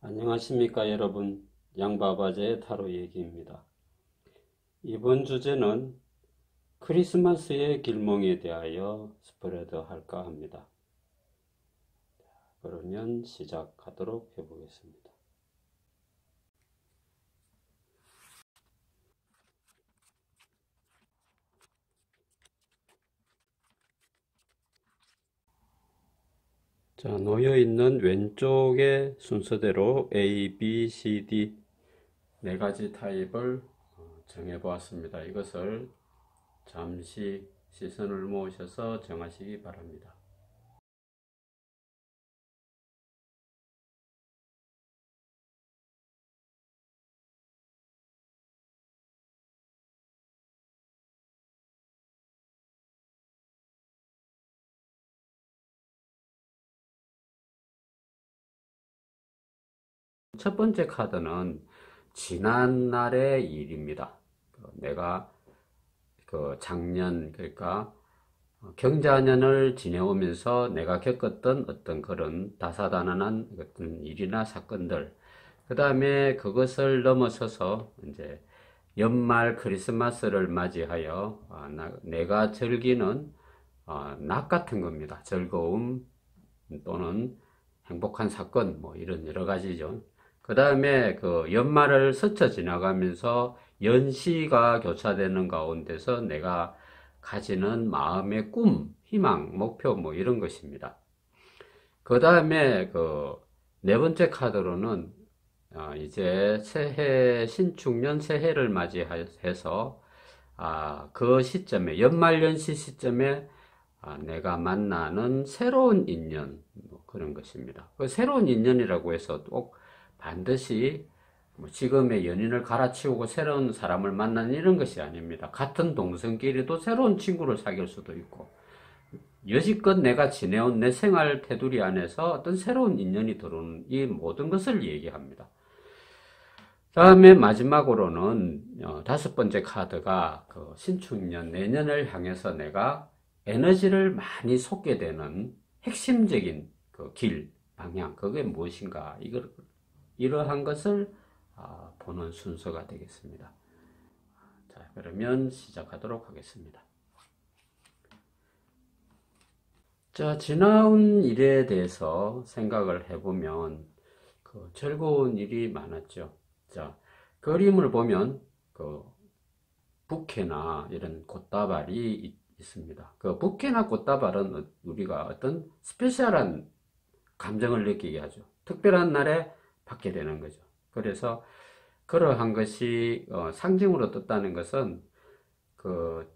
안녕하십니까 여러분, 양바바제의 타로 얘기입니다. 이번 주제는 크리스마스의 길몽에 대하여 스프레드 할까 합니다. 그러면 시작하도록 해보겠습니다. 자, 놓여있는 왼쪽의 순서대로 A, B, C, D 네 가지 타입을 정해보았습니다. 이것을 잠시 시선을 모으셔서 정하시기 바랍니다. 첫 번째 카드는 지난날의 일입니다. 내가 작년, 그러니까 경자년을 지내오면서 내가 겪었던 어떤 그런 다사다난한 어떤 일이나 사건들, 그 다음에 그것을 넘어서서 이제 연말 크리스마스를 맞이하여 내가 즐기는 낙 같은 겁니다. 즐거움 또는 행복한 사건, 뭐 이런 여러 가지죠. 그 다음에 그 연말을 스쳐 지나가면서 연시가 교차되는 가운데서 내가 가지는 마음의 꿈, 희망, 목표 뭐 이런 것입니다. 그 다음에 그 네 번째 카드로는 이제 새해, 신축년 새해를 맞이해서 그 시점에, 연말연시 시점에 내가 만나는 새로운 인연, 뭐 그런 것입니다. 그 새로운 인연이라고 해서 꼭 반드시 뭐 지금의 연인을 갈아치우고 새로운 사람을 만나는 이런 것이 아닙니다. 같은 동성끼리도 새로운 친구를 사귈 수도 있고, 여지껏 내가 지내온 내 생활 테두리 안에서 어떤 새로운 인연이 들어오는 이 모든 것을 얘기합니다. 다음에 마지막으로는 다섯 번째 카드가 그 신축년, 내년을 향해서 내가 에너지를 많이 쏟게 되는 핵심적인 그 길, 방향, 그게 무엇인가, 이러한 것을 보는 순서가 되겠습니다. 자, 그러면 시작하도록 하겠습니다. 자, 지나온 일에 대해서 생각을 해보면 그 즐거운 일이 많았죠. 자, 그림을 보면 그 부케나 이런 꽃다발이 있습니다. 그 부케나 꽃다발은 우리가 어떤 스페셜한 감정을 느끼게 하죠. 특별한 날에 받게 되는 거죠. 그래서 그러한 것이 상징으로 떴다는 것은 그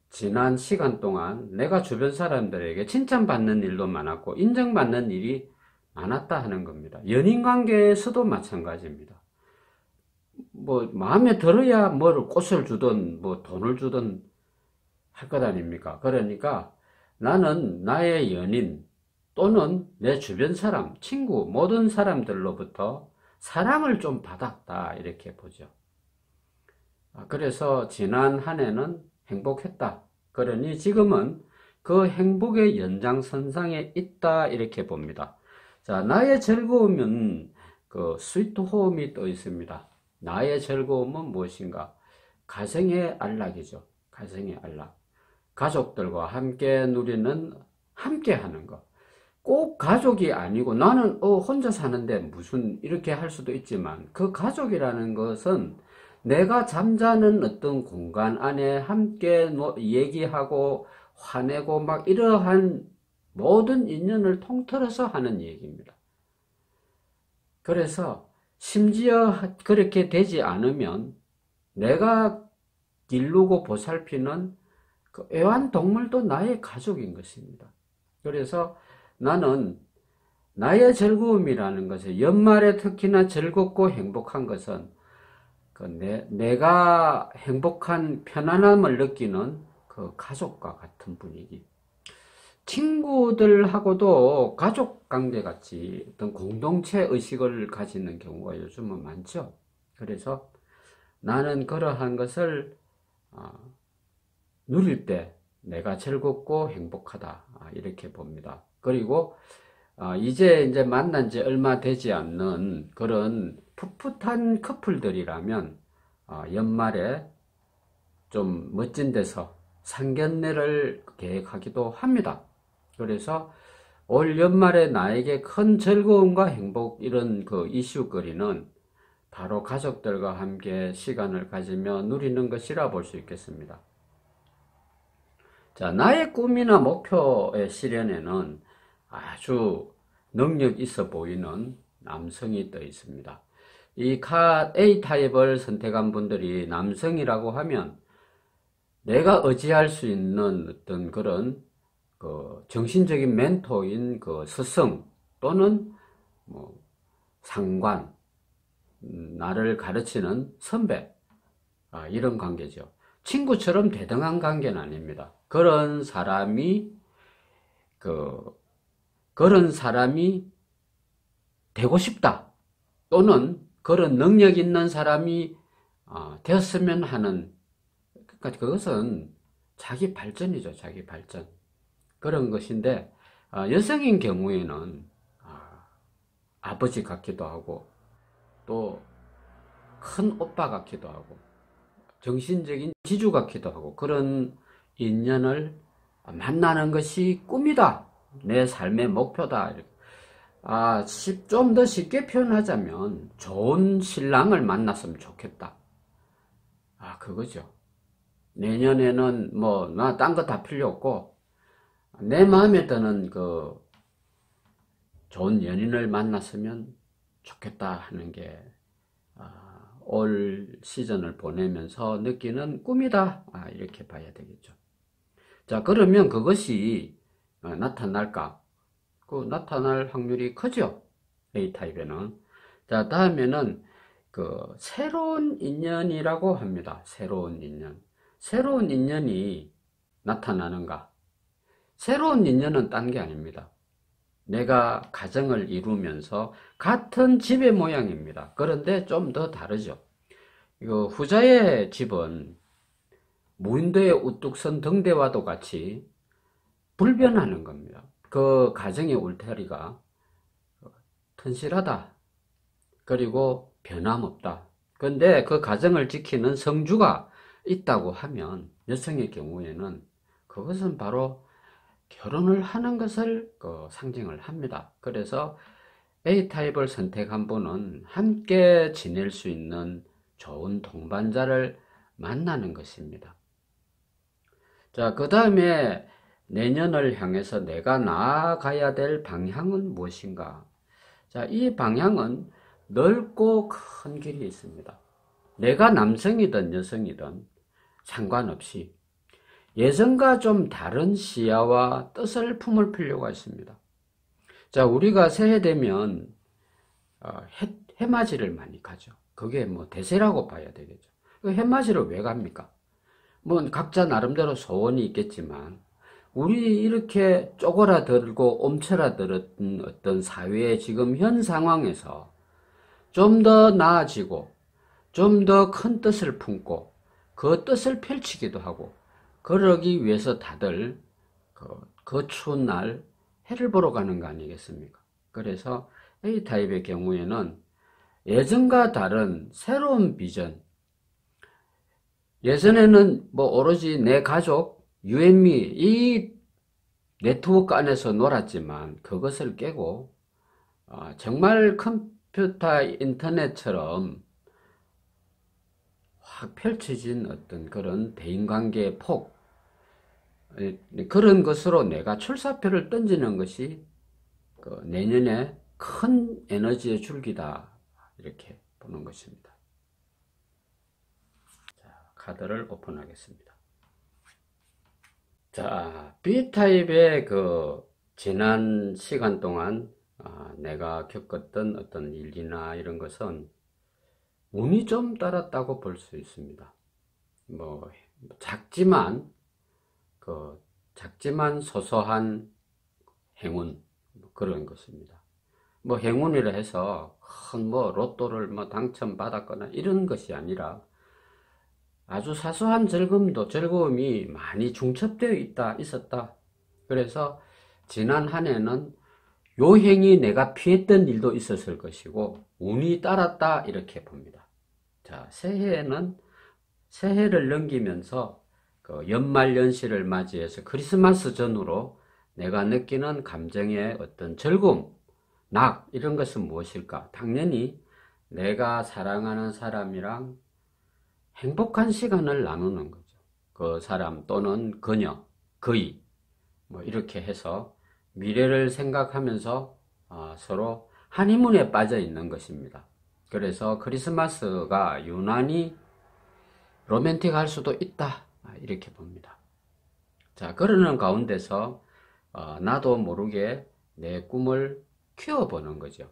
지난 시간 동안 내가 주변 사람들에게 칭찬받는 일도 많았고 인정받는 일이 많았다 하는 겁니다. 연인 관계에서도 마찬가지입니다. 뭐 마음에 들어야 뭘 꽃을 주든 뭐 돈을 주든 할 것 아닙니까? 그러니까 나는 나의 연인 또는 내 주변 사람, 친구, 모든 사람들로부터 사랑을 좀 받았다 이렇게 보죠. 그래서 지난 한 해는 행복했다. 그러니 지금은 그 행복의 연장선상에 있다 이렇게 봅니다. 자, 나의 즐거움은 그 스위트 홈이 떠 있습니다. 나의 즐거움은 무엇인가? 가정의 안락이죠. 가정의 안락. 가족들과 함께 누리는, 함께 하는 것. 꼭 가족이 아니고 나는 혼자 사는데 무슨 이렇게 할 수도 있지만 그 가족이라는 것은 내가 잠자는 어떤 공간 안에 함께 얘기하고 화내고 막 이러한 모든 인연을 통틀어서 하는 얘기입니다. 그래서 심지어 그렇게 되지 않으면 내가 기르고 보살피는 그 애완동물도 나의 가족인 것입니다. 그래서 나는 나의 즐거움이라는 것을 연말에 특히나 즐겁고 행복한 것은 내가 행복한 편안함을 느끼는 그 가족과 같은 분위기. 친구들하고도 가족 관계 같이 어떤 공동체 의식을 가지는 경우가 요즘은 많죠. 그래서 나는 그러한 것을 누릴 때 내가 즐겁고 행복하다 이렇게 봅니다. 그리고 이제 만난 지 얼마 되지 않는 그런 풋풋한 커플들이라면 연말에 좀 멋진 데서 상견례를 계획하기도 합니다. 그래서 올 연말에 나에게 큰 즐거움과 행복, 이런 그 이슈거리는 바로 가족들과 함께 시간을 가지며 누리는 것이라 볼 수 있겠습니다. 자, 나의 꿈이나 목표의 실현에는 아주 능력 있어 보이는 남성이 떠 있습니다. 이 A타입을 선택한 분들이 남성이라고 하면 내가 의지할 수 있는 어떤 그런 그 정신적인 멘토인 그 스승 또는 뭐 상관, 나를 가르치는 선배, 이런 관계죠. 친구처럼 대등한 관계는 아닙니다. 그런 사람이 되고 싶다, 또는 그런 능력 있는 사람이 되었으면 하는, 그러니까 그것은 자기 발전이죠. 자기 발전. 그런 것인데, 여성인 경우에는 아버지 같기도 하고 또 큰 오빠 같기도 하고 정신적인 지주 같기도 하고, 그런 인연을 만나는 것이 꿈이다, 내 삶의 목표다. 좀 더 쉽게 표현하자면 좋은 신랑을 만났으면 좋겠다, 그거죠. 내년에는 뭐 나 딴 거 다 필요 없고 내 마음에 드는 그 좋은 연인을 만났으면 좋겠다 하는 게 올 시즌을 보내면서 느끼는 꿈이다, 이렇게 봐야 되겠죠. 자, 그러면 그것이 나타날까? 나타날 확률이 크죠, A타입에는. 자, 다음에는 그 새로운 인연이라고 합니다. 새로운 인연. 새로운 인연이 나타나는가? 새로운 인연은 딴 게 아닙니다. 내가 가정을 이루면서 같은 집의 모양입니다. 그런데 좀 더 다르죠. 이거 후자의 집은 무인도의 우뚝 선 등대와도 같이 불변하는 겁니다. 그 가정의 울타리가 튼실하다, 그리고 변함없다. 그런데 그 가정을 지키는 성주가 있다고 하면 여성의 경우에는 그것은 바로 결혼을 하는 것을 상징을 합니다. 그래서 A타입을 선택한 분은 함께 지낼 수 있는 좋은 동반자를 만나는 것입니다. 자, 그 다음에 내년을 향해서 내가 나아가야 될 방향은 무엇인가? 자, 이 방향은 넓고 큰 길이 있습니다. 내가 남성이든 여성이든 상관없이 예전과 좀 다른 시야와 뜻을 품을 필요가 있습니다. 자, 우리가 새해 되면 해맞이를 많이 가죠. 그게 뭐 대세라고 봐야 되겠죠. 해맞이를 왜 갑니까? 뭐 각자 나름대로 소원이 있겠지만 우리 이렇게 쪼그라들고 옴츠라들은 어떤 사회의 지금 현 상황에서 좀 더 나아지고 좀 더 큰 뜻을 품고 그 뜻을 펼치기도 하고, 그러기 위해서 다들 그 추운 날 해를 보러 가는 거 아니겠습니까? 그래서 A타입의 경우에는 예전과 다른 새로운 비전, 예전에는 뭐 오로지 내 가족, you and me, 이 네트워크 안에서 놀았지만 그것을 깨고 정말 컴퓨터 인터넷처럼 확 펼쳐진 어떤 그런 대인관계의 폭, 그런 것으로 내가 출사표를 던지는 것이 내년에 큰 에너지의 줄기다, 이렇게 보는 것입니다. 자, 카드를 오픈하겠습니다. 자, B타입의 지난 시간 동안 내가 겪었던 어떤 일이나 이런 것은 운이 좀 따랐다고 볼 수 있습니다. 뭐 작지만 소소한 행운, 그런 것입니다. 뭐 행운이라 해서 큰 로또를 당첨받았거나 이런 것이 아니라 아주 사소한 즐거움이 많이 중첩되어 있었다. 그래서 지난 한 해는 요 행이 내가 피했던 일도 있었을 것이고 운이 따랐다 이렇게 봅니다. 자, 새해에는 새해를 넘기면서 그 연말연시를 맞이해서 크리스마스 전후로 내가 느끼는 감정의 어떤 즐거움, 낙 이런 것은 무엇일까? 당연히 내가 사랑하는 사람이랑 행복한 시간을 나누는 거죠. 그 사람 또는 그녀, 그이 뭐 이렇게 해서 미래를 생각하면서 서로 하니문에 빠져 있는 것입니다. 그래서 크리스마스가 유난히 로맨틱할 수도 있다 이렇게 봅니다. 자, 그러는 가운데서 나도 모르게 내 꿈을 키워보는 거죠.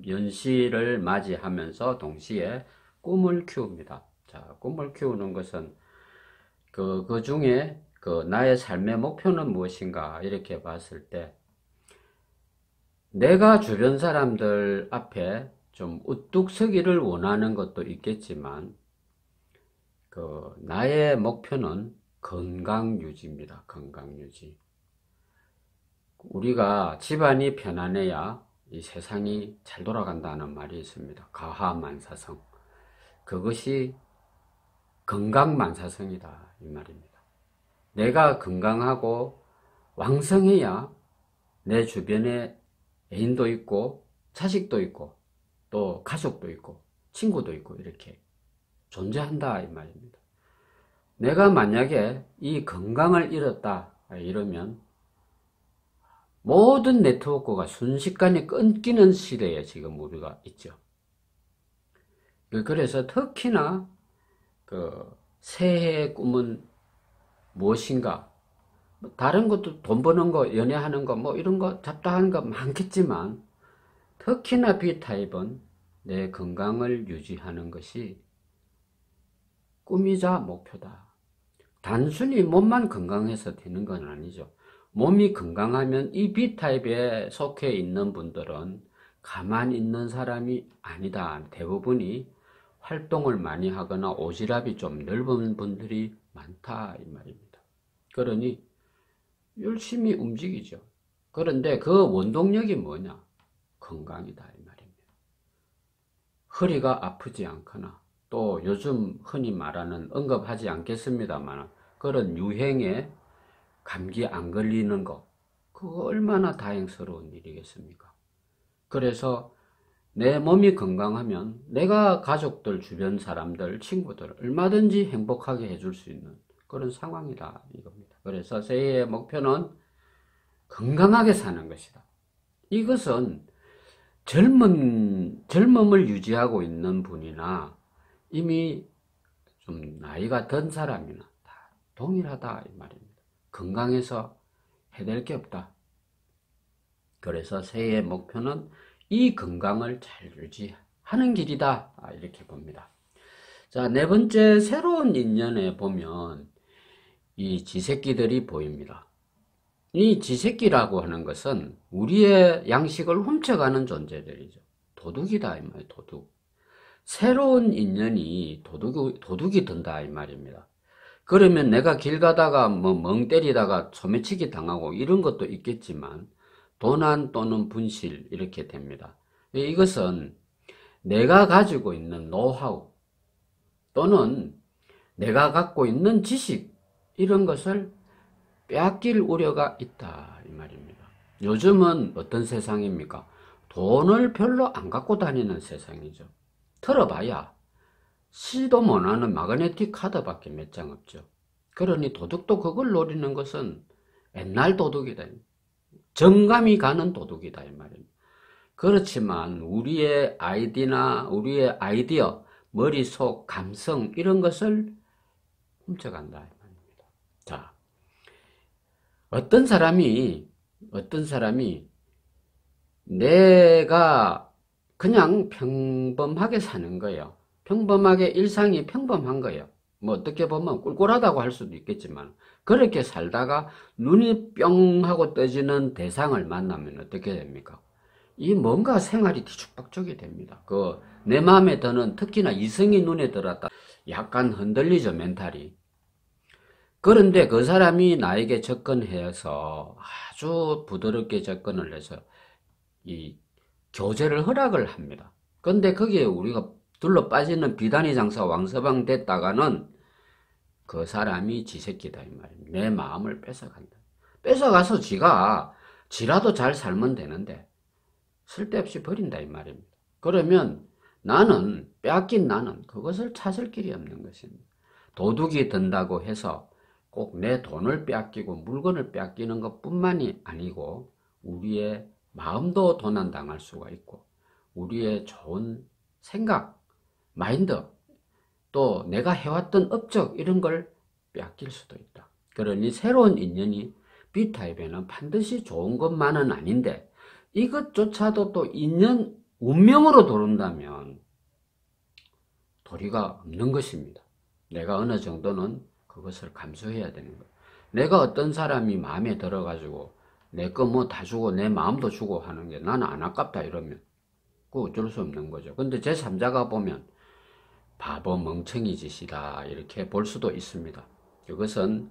연시를 맞이하면서 동시에 꿈을 키웁니다. 자, 꿈을 키우는 것은 그 중에 나의 삶의 목표는 무엇인가 이렇게 봤을 때 내가 주변 사람들 앞에 좀 우뚝 서기를 원하는 것도 있겠지만 나의 목표는 건강 유지입니다. 건강 유지. 우리가 집안이 편안해야 이 세상이 잘 돌아간다는 말이 있습니다. 가하만사성. 그것이 건강만사성이다 이 말입니다. 내가 건강하고 왕성해야 내 주변에 애인도 있고 자식도 있고 또 가족도 있고 친구도 있고 이렇게 존재한다 이 말입니다. 내가 만약에 이 건강을 잃었다 이러면 모든 네트워크가 순식간에 끊기는 시대에 지금 우리가 있죠. 그래서 특히나 새해의 꿈은 무엇인가? 다른 것도 돈 버는 거, 연애하는 거, 뭐 이런 거 잡다한 거 많겠지만 특히나 B타입은 내 건강을 유지하는 것이 꿈이자 목표다. 단순히 몸만 건강해서 되는 건 아니죠. 몸이 건강하면 이 B타입에 속해 있는 분들은 가만히 있는 사람이 아니다. 대부분이 활동을 많이 하거나 오지랖이 좀 넓은 분들이 많다 이 말입니다. 그러니 열심히 움직이죠. 그런데 그 원동력이 뭐냐? 건강이다 이 말입니다. 허리가 아프지 않거나 또 요즘 흔히 말하는 언급하지 않겠습니다만 그런 유행에 감기 안 걸리는 거 그거 얼마나 다행스러운 일이겠습니까? 그래서 내 몸이 건강하면 내가 가족들, 주변 사람들, 친구들 얼마든지 행복하게 해줄 수 있는 그런 상황이다 이겁니다. 그래서 새해의 목표는 건강하게 사는 것이다. 이것은 젊음을 유지하고 있는 분이나 이미 좀 나이가 든 사람이나 다 동일하다 이 말입니다. 건강해서 해낼 게 없다. 그래서 새해의 목표는 이 건강을 잘 유지하는 길이다 이렇게 봅니다. 자, 네 번째 새로운 인연에 보면 이 지새끼들이 보입니다. 이 지새끼라고 하는 것은 우리의 양식을 훔쳐가는 존재들이죠. 도둑이다 이 말이에요. 도둑. 새로운 인연이 도둑이 든다 이 말입니다. 그러면 내가 길 가다가 멍 때리다가 소매치기 당하고 이런 것도 있겠지만 도난 또는 분실 이렇게 됩니다. 이것은 내가 가지고 있는 노하우 또는 내가 갖고 있는 지식 이런 것을 빼앗길 우려가 있다 이 말입니다. 요즘은 어떤 세상입니까? 돈을 별로 안 갖고 다니는 세상이죠. 털어봐야 시도 못하는 마그네틱 카드밖에 몇 장 없죠. 그러니 도둑도 그걸 노리는 것은 옛날 도둑이다. 정감이 가는 도둑이다 이 말입니다. 그렇지만 우리의 아이디나 우리의 아이디어, 머릿속, 감성 이런 것을 훔쳐간다 이 말입니다. 자, 어떤 사람이 내가 그냥 평범하게 사는 거예요. 평범하게 일상이 평범한 거예요. 뭐 어떻게 보면 꿀꿀하다고 할 수도 있겠지만 그렇게 살다가 눈이 뿅 하고 떠지는 대상을 만나면 어떻게 됩니까? 이 뭔가 생활이 뒤죽박죽이 됩니다. 내 마음에 드는 특히나 이성이 눈에 들었다. 약간 흔들리죠 멘탈이. 그런데 그 사람이 나에게 접근해서 아주 부드럽게 접근을 해서 이 교제를 허락을 합니다. 근데 거기에 우리가 둘러 빠지는 비단의 장사 왕서방 됐다가는 그 사람이 지 새끼다 이 말입니다. 내 마음을 뺏어간다. 뺏어가서 지라도 잘 살면 되는데 쓸데없이 버린다 이 말입니다. 그러면 빼앗긴 나는 그것을 찾을 길이 없는 것입니다. 도둑이 든다고 해서 꼭 내 돈을 빼앗기고 물건을 빼앗기는 것뿐만이 아니고 우리의 마음도 도난당할 수가 있고 우리의 좋은 생각, 마인드, 또 내가 해왔던 업적 이런 걸 빼앗길 수도 있다. 그러니 새로운 인연이 B타입에는 반드시 좋은 것만은 아닌데 이것조차도 또 인연, 운명으로 들어온다면 도리가 없는 것입니다. 내가 어느 정도는 그것을 감수해야 되는 거예요. 내가 어떤 사람이 마음에 들어가지고 내 거 뭐 다 주고 내 마음도 주고 하는 게 나는 안 아깝다 이러면 그거 어쩔 수 없는 거죠. 근데 제3자가 보면 바보 멍청이 짓이다 이렇게 볼 수도 있습니다. 이것은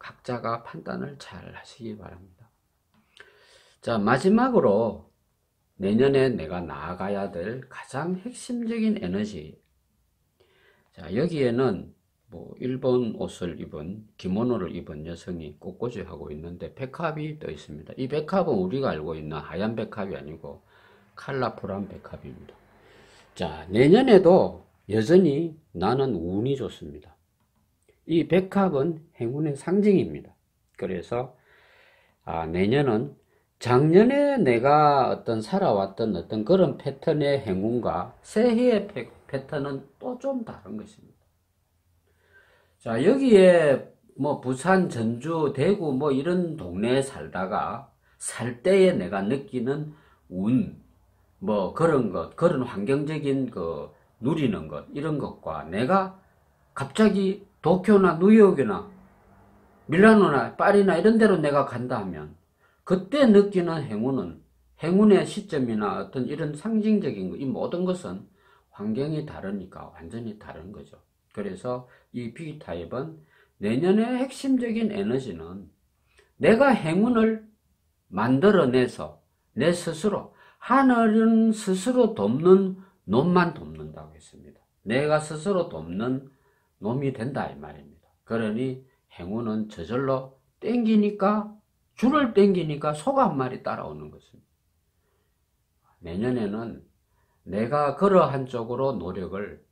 각자가 판단을 잘 하시기 바랍니다. 자, 마지막으로 내년에 내가 나아가야 될 가장 핵심적인 에너지. 자, 여기에는 뭐 일본 옷을 입은 기모노를 입은 여성이 꽃꽂이 하고 있는데 백합이 떠 있습니다. 이 백합은 우리가 알고 있는 하얀 백합이 아니고 컬러풀한 백합입니다. 자, 내년에도 여전히 나는 운이 좋습니다. 이 백합은 행운의 상징입니다. 그래서 내년은 작년에 내가 살아왔던 어떤 그런 패턴의 행운과 새해의 패턴은 또 좀 다른 것입니다. 자, 여기에 뭐 부산, 전주, 대구 뭐 이런 동네에 살다가 살 때에 내가 느끼는 운, 뭐 그런 것, 그런 환경적인 누리는 것, 이런 것과 내가 갑자기 도쿄나 뉴욕이나 밀라노나 파리나 이런 데로 내가 간다 하면 그때 느끼는 행운의 시점이나 어떤 이런 상징적인 것, 이 모든 것은 환경이 다르니까 완전히 다른 거죠. 그래서 이 B타입은 내년의 핵심적인 에너지는 내가 행운을 만들어내서 내 스스로, 하늘은 스스로 돕는 놈만 돕는다고 했습니다. 내가 스스로 돕는 놈이 된다 이 말입니다. 그러니 행운은 저절로 땡기니까, 줄을 땡기니까 소 한 마리 따라오는 것입니다. 내년에는 내가 그러한 쪽으로 노력을,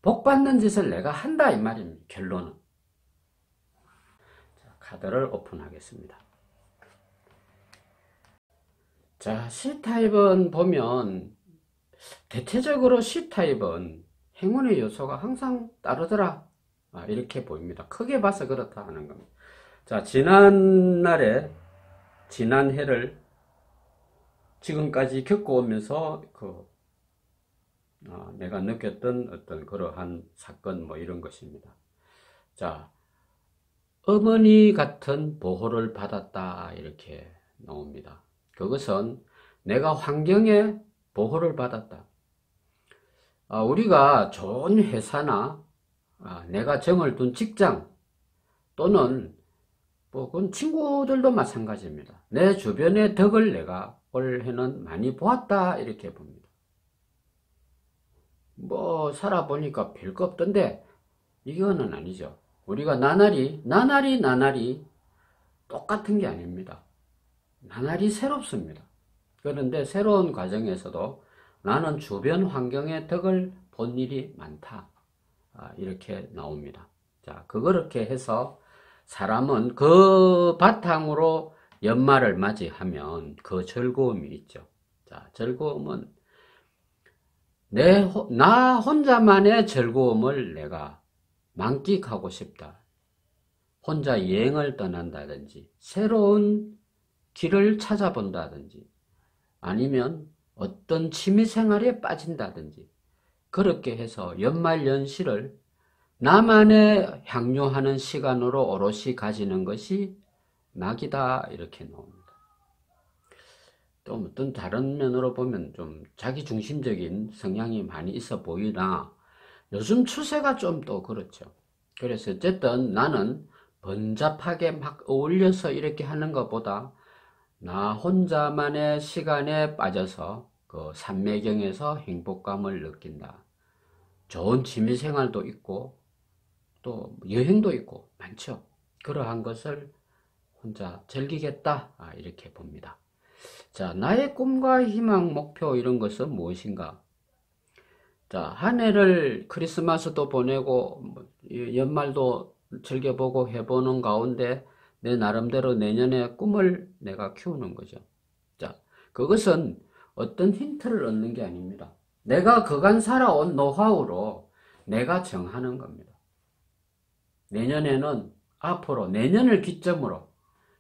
복받는 짓을 내가 한다 이 말입니다. 결론은. 자, 카드를 오픈하겠습니다. 자, C타입은 보면 대체적으로 C타입은 행운의 요소가 항상 따르더라 이렇게 보입니다. 크게 봐서 그렇다 하는 겁니다. 자, 지난해를 지금까지 겪어오면서 내가 느꼈던 어떤 그러한 사건 뭐 이런 것입니다. 자, 어머니 같은 보호를 받았다 이렇게 나옵니다. 그것은 내가 환경에 보호를 받았다. 우리가 좋은 회사나 내가 정을 둔 직장 또는 그건 친구들도 마찬가지입니다. 내 주변의 덕을 내가 올해는 많이 보았다 이렇게 봅니다. 뭐 살아보니까 별거 없던데 이거는 아니죠. 우리가 나날이 똑같은 게 아닙니다. 나날이 새롭습니다. 그런데 새로운 과정에서도 나는 주변 환경의 덕을 본 일이 많다 이렇게 나옵니다. 자, 그렇게 해서 사람은 그 바탕으로 연말을 맞이하면 그 즐거움이 있죠. 자, 즐거움은 나 혼자만의 즐거움을 내가 만끽하고 싶다. 혼자 여행을 떠난다든지 새로운 길을 찾아본다든지 아니면 어떤 취미생활에 빠진다든지 그렇게 해서 연말연시를 나만의 향유하는 시간으로 오롯이 가지는 것이 낙이다 이렇게 나옵니다. 또 어떤 다른 면으로 보면 좀 자기중심적인 성향이 많이 있어 보이나 요즘 추세가 좀 또 그렇죠. 그래서 어쨌든 나는 번잡하게 막 어울려서 이렇게 하는 것보다 나 혼자만의 시간에 빠져서 그 삼매경에서 행복감을 느낀다. 좋은 취미생활도 있고 또 여행도 있고 많죠. 그러한 것을 혼자 즐기겠다, 이렇게 봅니다. 자, 나의 꿈과 희망, 목표 이런 것은 무엇인가? 자, 한 해를 크리스마스도 보내고 연말도 즐겨보고 해보는 가운데 내 나름대로 내년의 꿈을 내가 키우는 거죠. 자, 그것은 어떤 힌트를 얻는 게 아닙니다. 내가 그간 살아온 노하우로 내가 정하는 겁니다. 내년에는 앞으로 내년을 기점으로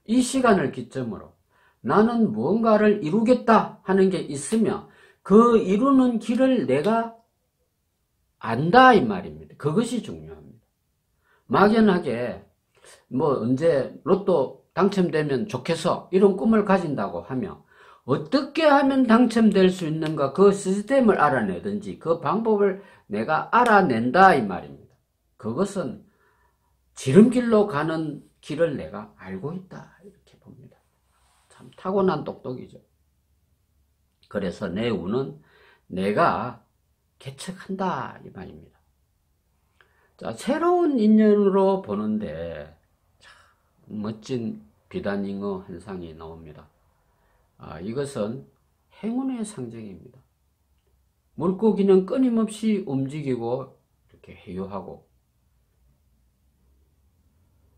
이 시간을 기점으로 나는 무언가를 이루겠다 하는 게 있으면 그 이루는 길을 내가 안다 이 말입니다. 그것이 중요합니다. 막연하게 뭐 언제 로또 당첨되면 좋겠어 이런 꿈을 가진다고 하며 어떻게 하면 당첨될 수 있는가 그 시스템을 알아내든지 그 방법을 내가 알아낸다 이 말입니다. 그것은 지름길로 가는 길을 내가 알고 있다 이렇게 봅니다. 참 타고난 똑똑이죠. 그래서 내 운은 내가 개척한다 이 말입니다. 자, 새로운 인연으로 보는데 참 멋진 비단잉어 한 상이 나옵니다. 이것은 행운의 상징입니다. 물고기는 끊임없이 움직이고 이렇게 회유하고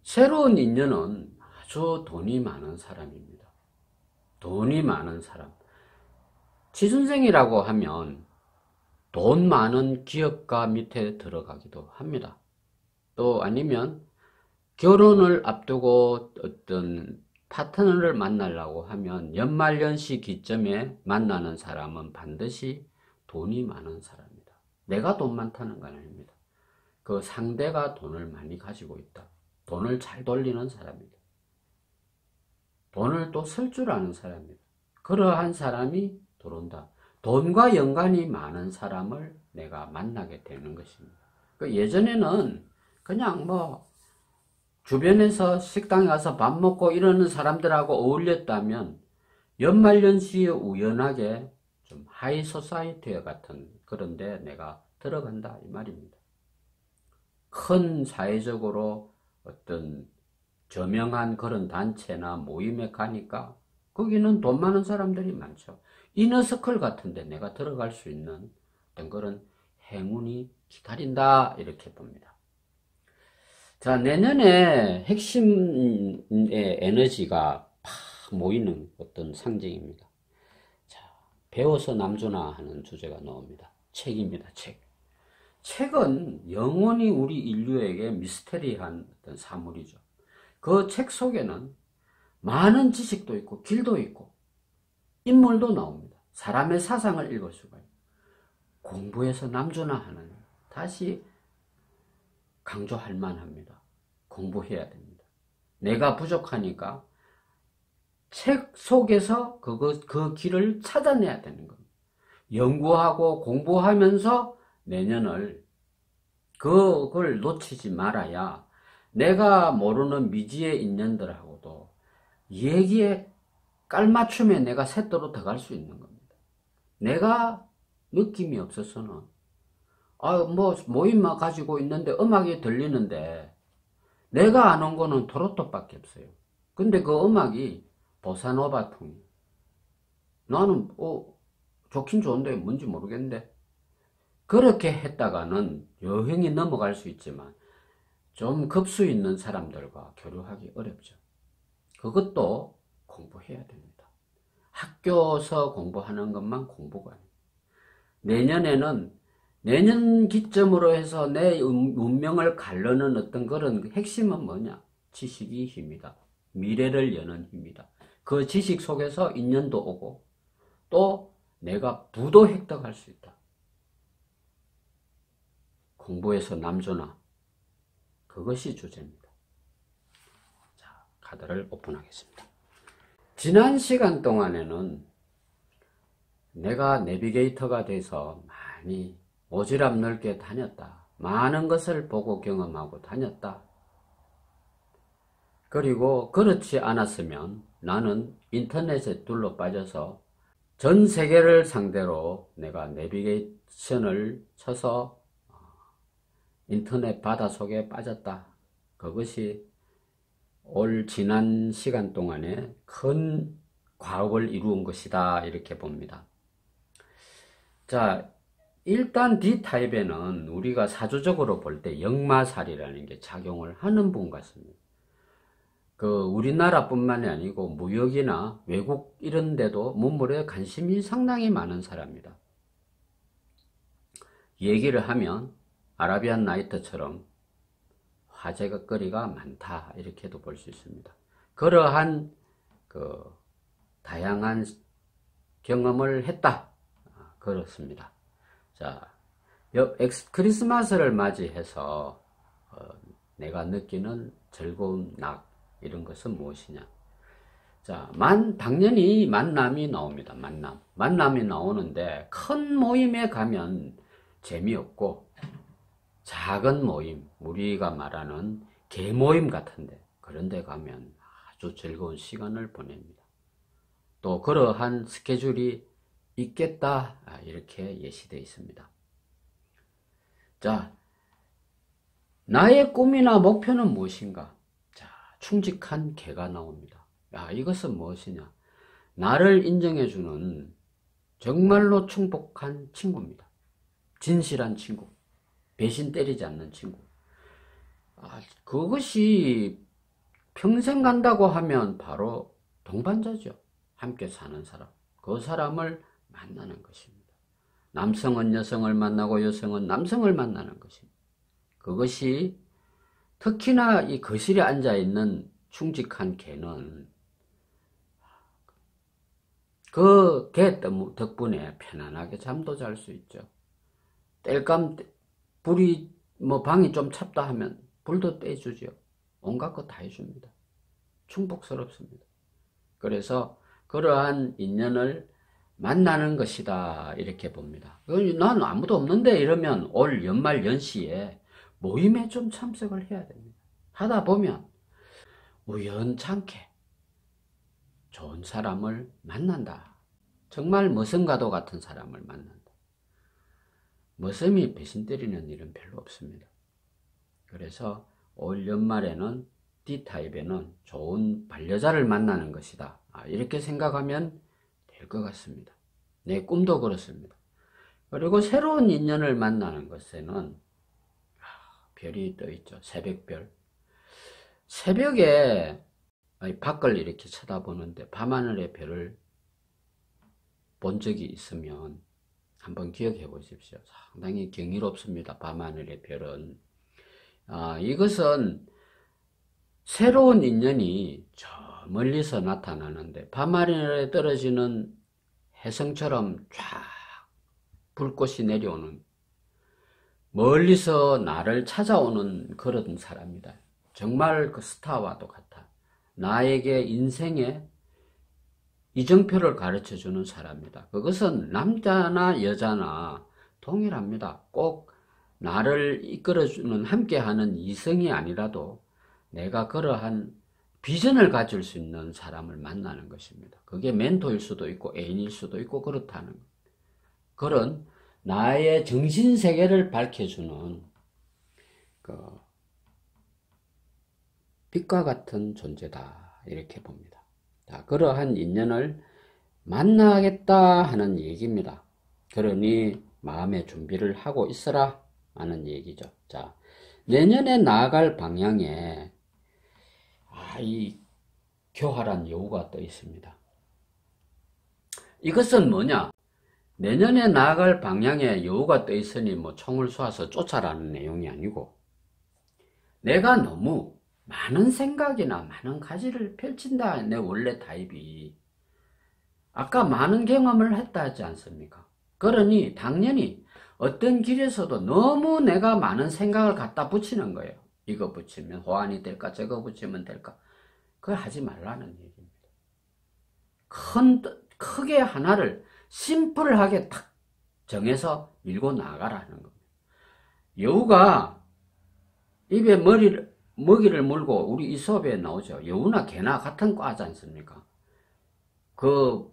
새로운 인연은 아주 돈이 많은 사람입니다. 돈이 많은 사람. 취준생이라고 하면 돈 많은 기업가 밑에 들어가기도 합니다. 또 아니면 결혼을 앞두고 어떤 파트너를 만나려고 하면 연말연시 기점에 만나는 사람은 반드시 돈이 많은 사람이다. 내가 돈 많다는 건 아닙니다. 그 상대가 돈을 많이 가지고 있다. 돈을 잘 돌리는 사람이다. 돈을 또 쓸 줄 아는 사람이다. 그러한 사람이 들어온다. 돈과 연관이 많은 사람을 내가 만나게 되는 것입니다. 예전에는 그냥 뭐 주변에서 식당에 가서 밥 먹고 이러는 사람들하고 어울렸다면 연말연시에 우연하게 좀 하이 소사이티 같은 그런데 내가 들어간다 이 말입니다. 큰 사회적으로 어떤 저명한 그런 단체나 모임에 가니까 거기는 돈 많은 사람들이 많죠. 이너서클 같은데 내가 들어갈 수 있는 어떤 그런 행운이 기다린다 이렇게 봅니다. 자, 내년에 핵심의 에너지가 팍 모이는 어떤 상징입니다. 자, 배워서 남주나 하는 주제가 나옵니다. 책입니다. 책은 영원히 우리 인류에게 미스테리한 어떤 사물이죠. 그 책 속에는 많은 지식도 있고 길도 있고 인물도 나옵니다. 사람의 사상을 읽을 수가 있고 공부해서 남주나 하는 다시 강조할 만합니다. 공부해야 됩니다. 내가 부족하니까 책 속에서 그 길을 찾아내야 되는 겁니다. 연구하고 공부하면서 내년을 그걸 놓치지 말아야 내가 모르는 미지의 인연들하고도 얘기에 깔맞춤에 내가 셋도로 들어갈 수 있는 겁니다. 내가 느낌이 없어서는 뭐 모임만 가지고 있는데 음악이 들리는데 내가 아는 거는 트로트밖에 없어요. 근데 그 음악이 보사노바풍이에요. 나는 좋긴 좋은데 뭔지 모르겠는데 그렇게 했다가는 여행이 넘어갈 수 있지만 좀 급수 있는 사람들과 교류하기 어렵죠. 그것도 공부해야 됩니다. 학교에서 공부하는 것만 공부가 아닙니다. 내년에는 내년 기점으로 해서 내 운명을 가르는 어떤 그런 핵심은 뭐냐? 지식이 힘이다. 미래를 여는 힘이다. 그 지식 속에서 인연도 오고 또 내가 부도 획득할 수 있다. 공부해서 남주나 그것이 주제입니다. 자, 카드를 오픈하겠습니다. 지난 시간 동안에는 내가 내비게이터가 돼서 많이 오지랖 넓게 다녔다. 많은 것을 보고 경험하고 다녔다. 그리고 그렇지 않았으면 나는 인터넷에 둘러 빠져서 전 세계를 상대로 내가 내비게이션을 쳐서 인터넷 바다 속에 빠졌다. 그것이 지난 시간 동안에 큰 과업을 이루은 것이다. 이렇게 봅니다. 자, 일단 D타입에는 우리가 사주적으로 볼 때 역마살이라는 게 작용을 하는 분 같습니다. 우리나라뿐만이 아니고 무역이나 외국 이런 데도 문물에 관심이 상당히 많은 사람입니다. 얘기를 하면 아라비안 나이트처럼 화제거리가 많다 이렇게도 볼 수 있습니다. 그러한 다양한 경험을 했다. 그렇습니다. 자, 크리스마스를 맞이해서 내가 느끼는 즐거운 낙 이런 것은 무엇이냐? 자, 당연히 만남이 나옵니다. 만남이 나오는데 큰 모임에 가면 재미없고 작은 모임, 우리가 말하는 개모임 같은데 그런 데 가면 아주 즐거운 시간을 보냅니다. 또 그러한 스케줄이 있겠다 이렇게 예시되어 있습니다. 자, 나의 꿈이나 목표는 무엇인가? 자, 충직한 개가 나옵니다. 이것은 무엇이냐? 나를 인정해주는 정말로 충복한 친구입니다. 진실한 친구, 배신 때리지 않는 친구. 그것이 평생 간다고 하면 바로 동반자죠. 함께 사는 사람. 그 사람을 만나는 것입니다. 남성은 여성을 만나고 여성은 남성을 만나는 것입니다. 그것이 특히나 이 거실에 앉아있는 충직한 개는 그 개 덕분에 편안하게 잠도 잘 수 있죠. 땔감 불이 방이 좀 찹다 하면 불도 떼주죠. 온갖 거 다 해줍니다. 충복스럽습니다. 그래서 그러한 인연을 만나는 것이다 이렇게 봅니다. 난 아무도 없는데 이러면 올 연말 연시에 모임에 좀 참석을 해야 됩니다. 하다 보면 우연찮게 좋은 사람을 만난다. 정말 머슴과도 같은 사람을 만난다. 머슴이 배신 때리는 일은 별로 없습니다. 그래서 올 연말에는 D타입에는 좋은 반려자를 만나는 것이다. 이렇게 생각하면 될 것 같습니다. 내 꿈도 그렇습니다. 그리고 새로운 인연을 만나는 것에는 별이 떠 있죠. 새벽별. 새벽에 밖을 이렇게 쳐다보는데 밤하늘의 별을 본 적이 있으면 한번 기억해 보십시오. 상당히 경이롭습니다. 밤하늘의 별은. 이것은 새로운 인연이 저 멀리서 나타나는데 밤하늘에 떨어지는 혜성처럼 쫙 불꽃이 내려오는 멀리서 나를 찾아오는 그런 사람이다. 정말 그 스타와도 같아. 나에게 인생의 이정표를 가르쳐주는 사람이다. 그것은 남자나 여자나 동일합니다. 꼭 나를 이끌어주는 함께하는 이성이 아니라도 내가 그러한 비전을 가질 수 있는 사람을 만나는 것입니다. 그게 멘토일 수도 있고 애인일 수도 있고 그렇다는 것. 그런 나의 정신세계를 밝혀주는 빛과 같은 존재다 이렇게 봅니다. 자, 그러한 인연을 만나겠다 하는 얘기입니다. 그러니 마음의 준비를 하고 있어라 하는 얘기죠. 자, 내년에 나아갈 방향에 이 교활한 여우가 떠 있습니다. 이것은 뭐냐? 내년에 나아갈 방향에 여우가 떠 있으니 총을 쏘아서 쫓아라는 내용이 아니고 내가 너무 많은 생각이나 많은 가지를 펼친다. 내 원래 타입이. 아까 많은 경험을 했다 하지 않습니까? 그러니 당연히 어떤 길에서도 너무 내가 많은 생각을 갖다 붙이는 거예요. 이거 붙이면 호환이 될까? 저거 붙이면 될까? 그걸 하지 말라는 얘기입니다. 크게 하나를 심플하게 탁 정해서 밀고 나가라는 겁니다. 여우가 입에 머리를 먹이를 물고 우리 이 수업에 나오죠. 여우나 개나 같은 과지 않습니까? 그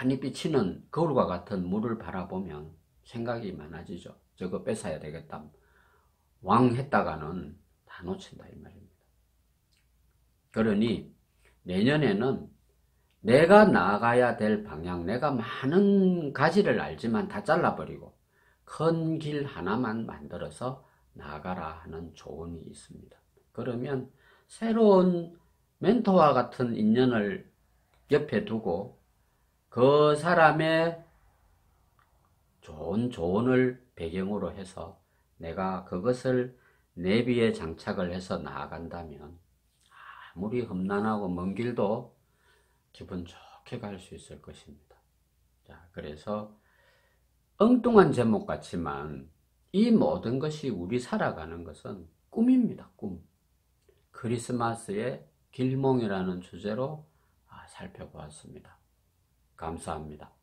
많이 비치는 거울과 같은 물을 바라보면 생각이 많아지죠. 저거 뺏어야 되겠다. 왕 했다가는 다 놓친다 이 말입니다. 그러니 내년에는 내가 나아가야 될 방향, 내가 많은 가지를 알지만 다 잘라버리고 큰 길 하나만 만들어서 나아가라 하는 조언이 있습니다. 그러면 새로운 멘토와 같은 인연을 옆에 두고 그 사람의 좋은 조언을 배경으로 해서 내가 그것을 내비에 장착을 해서 나아간다면 아무리 험난하고 먼 길도 기분 좋게 갈 수 있을 것입니다. 자, 그래서 엉뚱한 제목 같지만 이 모든 것이 우리 살아가는 것은 꿈입니다. 꿈. 크리스마스의 길몽이라는 주제로 살펴보았습니다. 감사합니다.